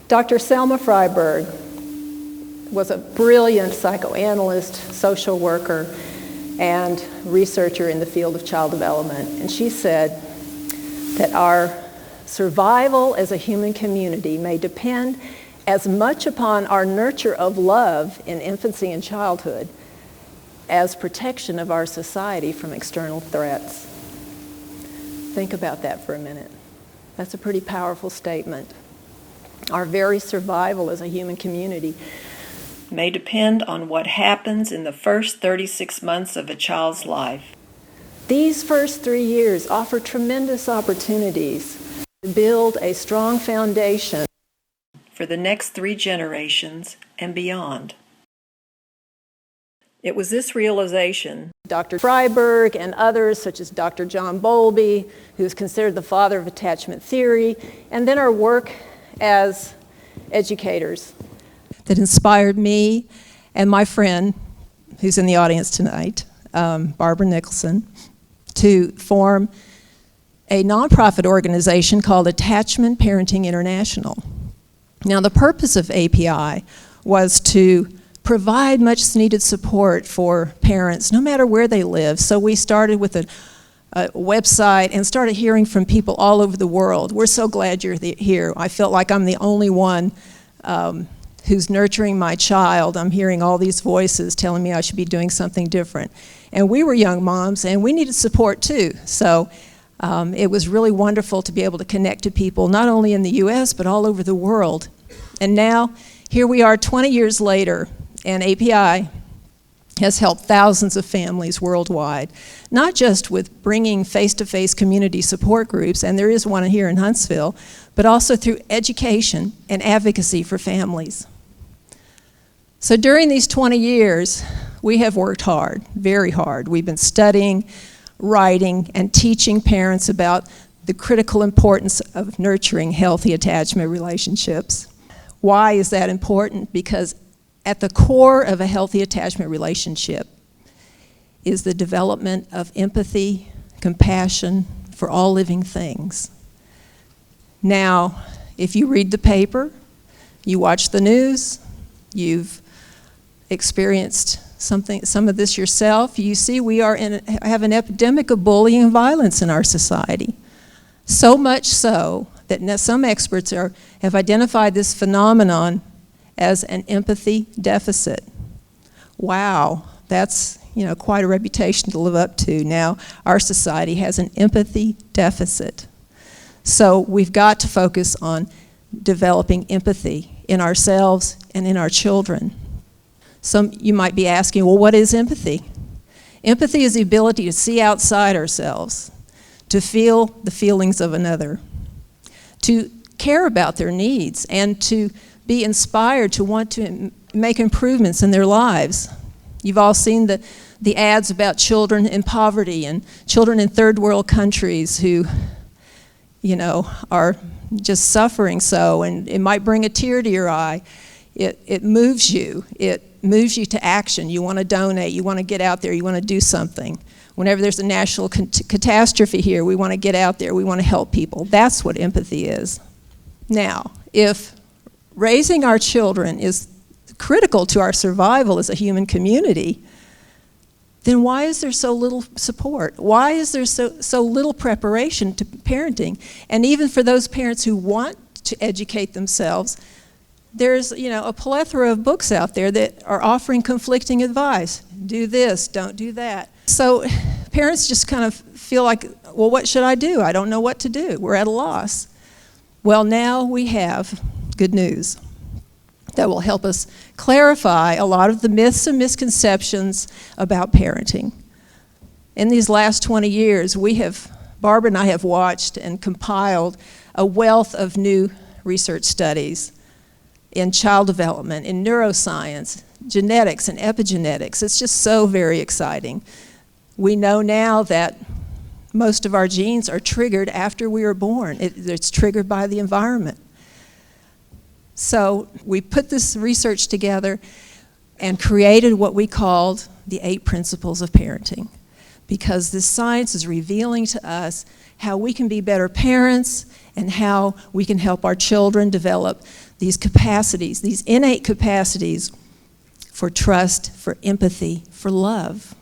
Dr. Selma Freiberg was a brilliant psychoanalyst, social worker, and researcher in the field of child development. And she said that our survival as a human community may depend as much upon our nurture of love in infancy and childhood as protection of our society from external threats. Think about that for a minute. That's a pretty powerful statement. Our very survival as a human community may depend on what happens in the first 36 months of a child's life. These first 3 years offer tremendous opportunities to build a strong foundation for the next 3 generations and beyond. It was this realization Dr. Freiberg and others, such as Dr. John Bowlby, who is considered the father of attachment theory, and then our work as educators, that inspired me and my friend, who's in the audience tonight, Barbara Nicholson, to form a nonprofit organization called Attachment Parenting International. Now, the purpose of API was to provide much needed support for parents, no matter where they live. So we started with a website and started hearing from people all over the world. We're so glad you're here. I felt like I'm the only one who's nurturing my child. I'm hearing all these voices telling me I should be doing something different. And we were young moms, and we needed support too. So it was really wonderful to be able to connect to people, not only in the US, but all over the world. And now, here we are 20 years later, and API has helped thousands of families worldwide, not just with bringing face-to-face community support groups, and there is one here in Huntsville, but also through education and advocacy for families. So during these 20 years, we have worked hard, very hard. We've been studying, writing, and teaching parents about the critical importance of nurturing healthy attachment relationships. Why is that important? Because at the core of a healthy attachment relationship is the development of empathy, compassion for all living things. Now, if you read the paper, you watch the news, you've experienced some of this yourself, you see we have an epidemic of bullying and violence in our society. So much so that some experts have identified this phenomenon as an empathy deficit. Wow, that's quite a reputation to live up to. Now, our society has an empathy deficit. So we've got to focus on developing empathy in ourselves and in our children. You might be asking, well, what is empathy? Empathy is the ability to see outside ourselves, to feel the feelings of another, to care about their needs, and to be inspired to want to make improvements in their lives. You've all seen the ads about children in poverty and children in third world countries who, are just suffering so, and it might bring a tear to your eye. It moves you. It moves you to action. You want to donate. You want to get out there. You want to do something. Whenever there's a national catastrophe here, we want to get out there. We want to help people. That's what empathy is. Now, if raising our children is critical to our survival as a human community, then why is there so little support? Why is there so little preparation to parenting? And even for those parents who want to educate themselves, there's a plethora of books out there that are offering conflicting advice. Do this, don't do that. So parents just kind of feel like, well, what should I do? I don't know what to do. We're at a loss. Well, now we have good news that will help us clarify a lot of the myths and misconceptions about parenting. In these last 20 years, Barbara and I have watched and compiled a wealth of new research studies in child development, in neuroscience, genetics, and epigenetics. It's just so very exciting. We know now that most of our genes are triggered after we are born. It's triggered by the environment. So we put this research together and created what we called the 8 principles of parenting, because this science is revealing to us how we can be better parents and how we can help our children develop these capacities, these innate capacities for trust, for empathy, for love.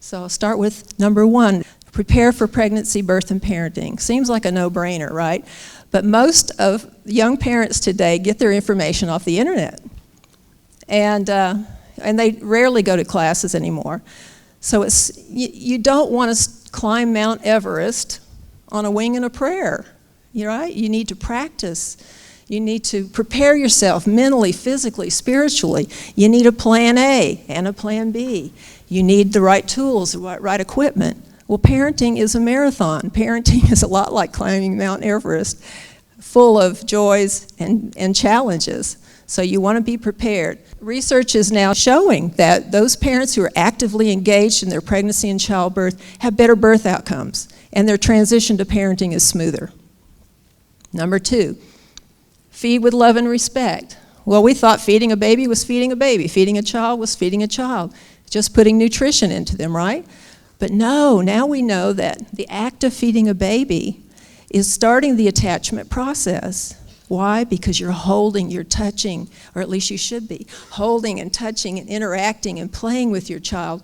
So I'll start with number one, prepare for pregnancy, birth, and parenting. Seems like a no-brainer, right? But most of young parents today get their information off the internet. And they rarely go to classes anymore. So you don't want to climb Mount Everest on a wing and a prayer, right? You need to practice. You need to prepare yourself mentally, physically, spiritually. You need a plan A and a plan B. You need the right tools, the right equipment. Well, parenting is a marathon. Parenting is a lot like climbing Mount Everest, full of joys and challenges. So you want to be prepared. Research is now showing that those parents who are actively engaged in their pregnancy and childbirth have better birth outcomes, and their transition to parenting is smoother. Number two, feed with love and respect. Well, we thought feeding a baby was feeding a baby. Feeding a child was feeding a child. Just putting nutrition into them, right? But no, now we know that the act of feeding a baby is starting the attachment process. Why? Because you're holding, you're touching, or at least you should be, holding and touching and interacting and playing with your child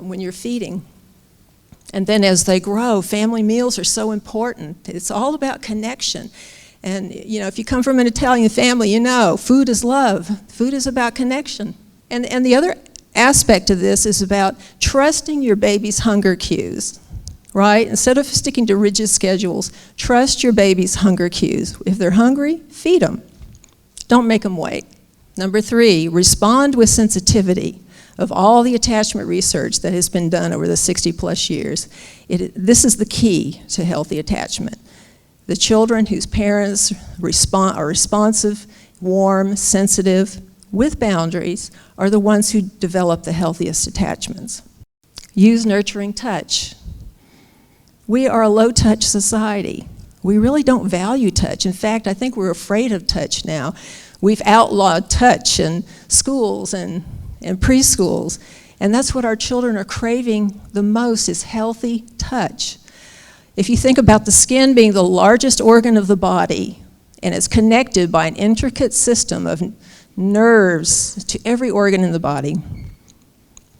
when you're feeding. And then as they grow, family meals are so important. It's all about connection. And if you come from an Italian family, you know, food is love. Food is about connection. And the other aspect of this is about trusting your baby's hunger cues, right? Instead of sticking to rigid schedules, trust your baby's hunger cues. If they're hungry, feed them. Don't make them wait. Number three, respond with sensitivity. Of all the attachment research that has been done over the 60-plus years, this is the key to healthy attachment. The children whose parents are responsive, warm, sensitive, with boundaries, are the ones who develop the healthiest attachments. Use nurturing touch. We are a low-touch society. We really don't value touch. In fact, I think we're afraid of touch now. We've outlawed touch in schools and preschools, and that's what our children are craving the most, is healthy touch. If you think about the skin being the largest organ of the body, and it's connected by an intricate system of nerves to every organ in the body,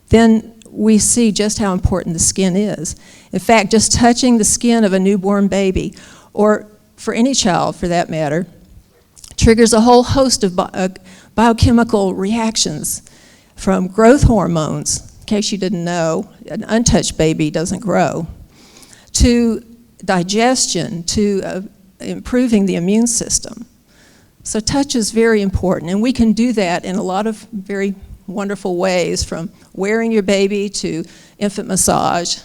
then we see just how important the skin is. In fact, just touching the skin of a newborn baby, or for any child for that matter, triggers a whole host of biochemical reactions, from growth hormones, in case you didn't know, an untouched baby doesn't grow, to digestion, to improving the immune system. So touch is very important, and we can do that in a lot of very wonderful ways, from wearing your baby to infant massage,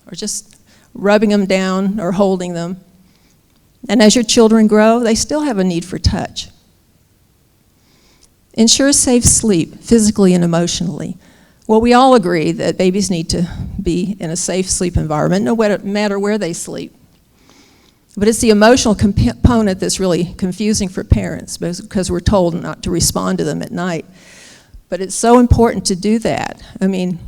or just rubbing them down or holding them. And as your children grow, they still have a need for touch. Ensure safe sleep, physically and emotionally. Well, we all agree that babies need to be in a safe sleep environment, no matter where they sleep. But it's the emotional component that's really confusing for parents, because we're told not to respond to them at night. But it's so important to do that. I mean,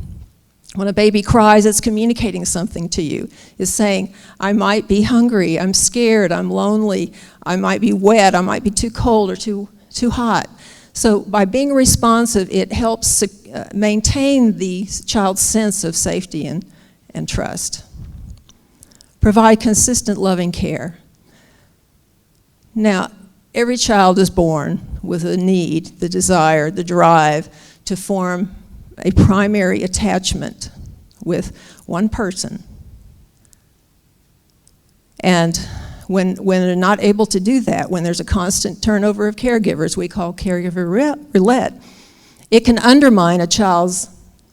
when a baby cries, it's communicating something to you. It's saying, I might be hungry, I'm scared, I'm lonely, I might be wet, I might be too cold or too hot. So by being responsive, it helps maintain the child's sense of safety and trust. Provide consistent loving care. Now, every child is born with a need, the desire, the drive to form a primary attachment with one person. And when they're not able to do that, when there's a constant turnover of caregivers, we call caregiver roulette, it can undermine a child's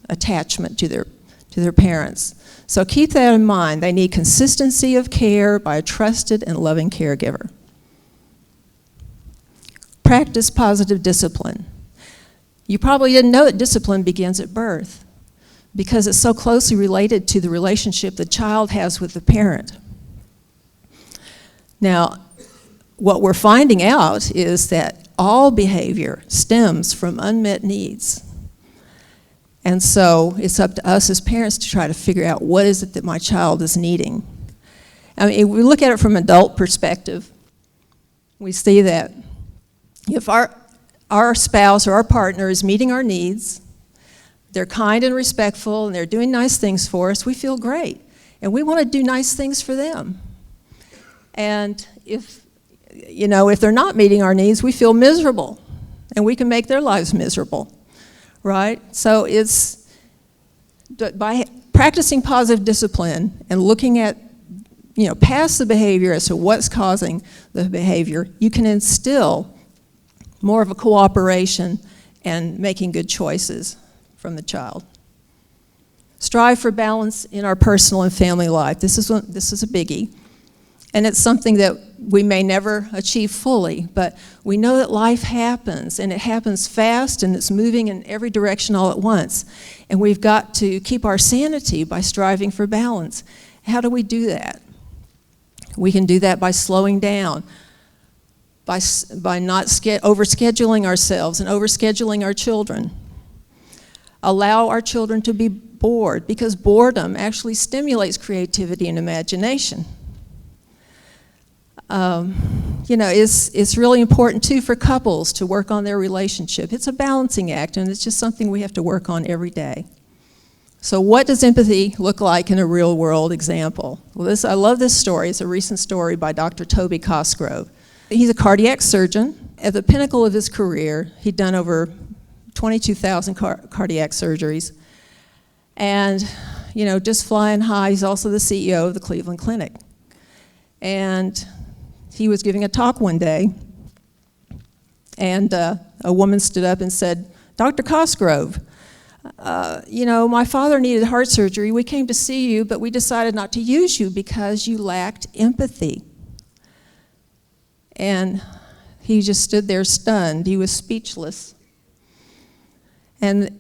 attachment to their parents. So keep that in mind. They need consistency of care by a trusted and loving caregiver. Practice positive discipline. You probably didn't know that discipline begins at birth, because it's so closely related to the relationship the child has with the parent. Now, what we're finding out is that all behavior stems from unmet needs. And so it's up to us as parents to try to figure out, what is it that my child is needing? I mean, if we look at it from an adult perspective, we see that if our spouse or our partner is meeting our needs, they're kind and respectful, and they're doing nice things for us, we feel great. And we want to do nice things for them. And if they're not meeting our needs, we feel miserable. And we can make their lives miserable, right? So it's by practicing positive discipline and looking at, past the behavior as to what's causing the behavior, you can instill more of a cooperation and making good choices from the child. Strive for balance in our personal and family life. This is a biggie. And it's something that we may never achieve fully, but we know that life happens, and it happens fast, and it's moving in every direction all at once. And we've got to keep our sanity by striving for balance. How do we do that? We can do that by slowing down, by not overscheduling ourselves and overscheduling our children. Allow our children to be bored, because boredom actually stimulates creativity and imagination. It's really important too for couples to work on their relationship. It's a balancing act, and it's just something we have to work on every day. So what does empathy look like in a real world example? Well, I love this story. It's a recent story by Dr. Toby Cosgrove. He's a cardiac surgeon. At the pinnacle of his career, he'd done over 22,000 cardiac surgeries. And, just flying high, he's also the CEO of the Cleveland Clinic. And he was giving a talk one day, and a woman stood up and said, "Dr. Cosgrove, my father needed heart surgery. We came to see you, but we decided not to use you because you lacked empathy." And he just stood there stunned. He was speechless. And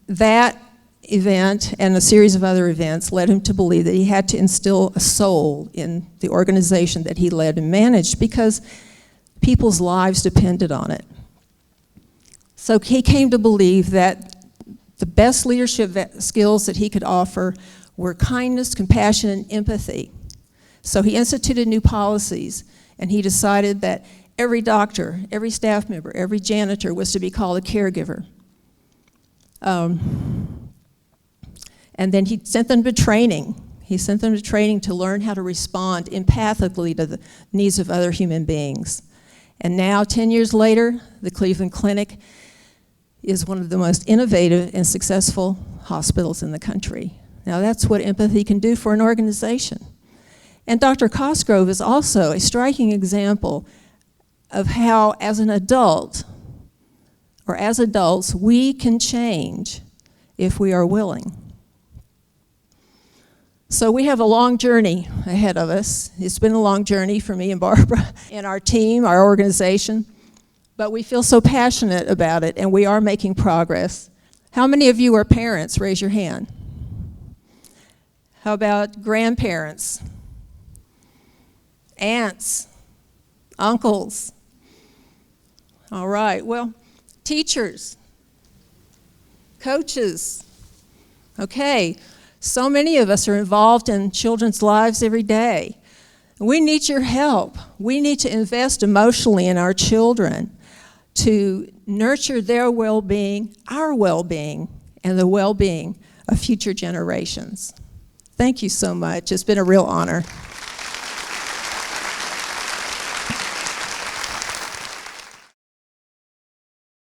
that event and a series of other events led him to believe that he had to instill a soul in the organization that he led and managed, because people's lives depended on it. So he came to believe that the best leadership skills that he could offer were kindness, compassion, and empathy. So he instituted new policies, and he decided that every doctor, every staff member, every janitor was to be called a caregiver. And then he sent them to training. He sent them to training to learn how to respond empathically to the needs of other human beings. And now, 10 years later, the Cleveland Clinic is one of the most innovative and successful hospitals in the country. Now, that's what empathy can do for an organization. And Dr. Cosgrove is also a striking example of how, as an adult, or as adults, we can change if we are willing. So we have a long journey ahead of us. It's been a long journey for me and Barbara and our team, our organization, but we feel so passionate about it, and we are making progress. How many of you are parents? Raise your hand. How about grandparents? Aunts? Uncles? All right, well, teachers? Coaches? Okay. So many of us are involved in children's lives every day. We need your help. We need to invest emotionally in our children to nurture their well-being, our well-being, and the well-being of future generations. Thank you so much. It's been a real honor.